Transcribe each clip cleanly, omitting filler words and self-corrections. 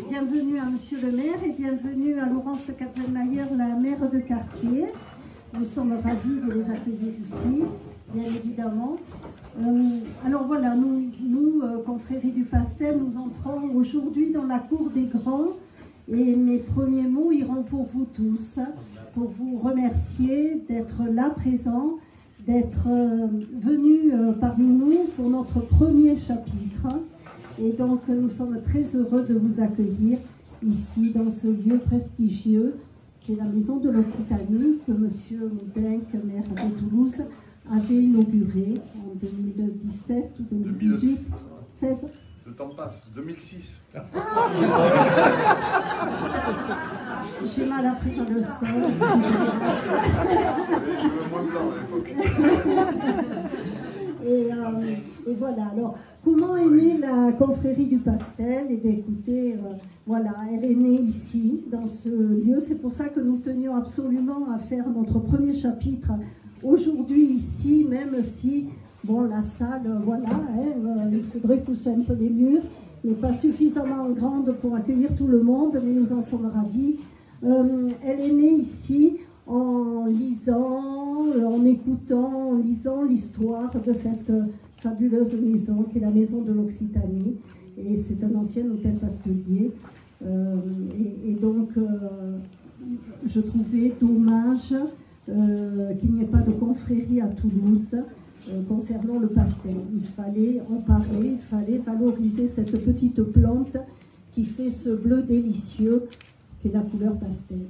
Bienvenue à Monsieur le maire et bienvenue à Laurence Katzenmayer, la maire de quartier. Nous sommes ravis de les accueillir ici, bien évidemment. Alors voilà, nous, Confrérie du Pastel, nous entrons aujourd'hui dans la cour des grands et mes premiers mots iront pour vous tous, pour vous remercier d'être là présents, d'être venus parmi nous pour notre premier chapitre. Et donc nous sommes très heureux de vous accueillir ici dans ce lieu prestigieux qui est la maison de l'Occitanie que M. Moudenc, maire de Toulouse, avait inauguré en 2017 ou 2018. 16. Le temps passe, 2006. Ah j'ai mal appris la leçon. Et voilà, alors comment est née la confrérie du Pastel? Eh bien écoutez, voilà, elle est née ici, dans ce lieu. C'est pour ça que nous tenions absolument à faire notre premier chapitre aujourd'hui ici, même si, bon, la salle, voilà, il faudrait pousser un peu les murs, n'est pas suffisamment grande pour accueillir tout le monde, mais nous en sommes ravis. Elle est née ici en lisant, en écoutant, en lisant l'histoire de cette fabuleuse maison qui est la maison de l'Occitanie. Et c'est un ancien hôtel pastelier. Et donc, je trouvais dommage qu'il n'y ait pas de confrérie à Toulouse concernant le pastel. Il fallait en parler, il fallait valoriser cette petite plante qui fait ce bleu délicieux qui est la couleur pastel.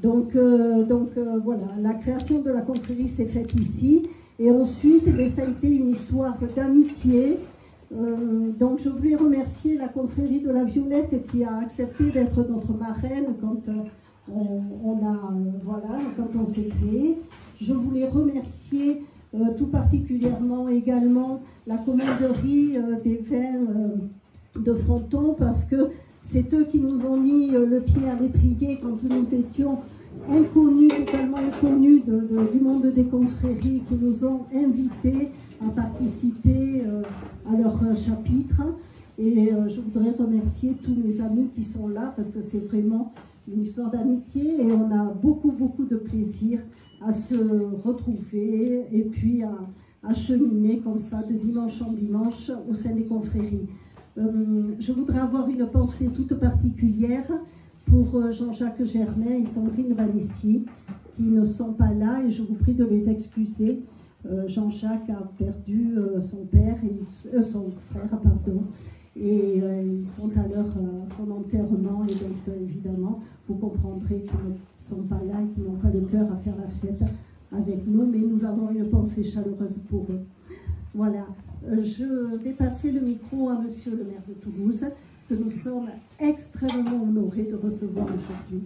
Donc voilà, la création de la confrérie s'est faite ici. Et ensuite, ça a été une histoire d'amitié. Donc je voulais remercier la confrérie de la Violette qui a accepté d'être notre marraine quand quand on s'est créé. Je voulais remercier tout particulièrement également la commanderie des vins de Fronton parce que c'est eux qui nous ont mis le pied à l'étrier quand nous étions inconnus, totalement inconnus du monde des confréries, qui nous ont invités à participer à leur chapitre. Et je voudrais remercier tous mes amis qui sont là parce que c'est vraiment une histoire d'amitié et on a beaucoup de plaisir à se retrouver et puis à cheminer comme ça de dimanche en dimanche au sein des confréries. Je voudrais avoir une pensée toute particulière pour Jean-Jacques Germain et Sandrine Vanessi qui ne sont pas là et je vous prie de les excuser. Jean-Jacques a perdu son père, son frère, pardon, et ils sont à son enterrement et donc évidemment vous comprendrez qu'ils ne sont pas là et qu'ils n'ont pas le cœur à faire la fête avec nous, mais nous avons une pensée chaleureuse pour eux. Voilà. Je vais passer le micro à Monsieur le maire de Toulouse, que nous sommes extrêmement honorés de recevoir aujourd'hui.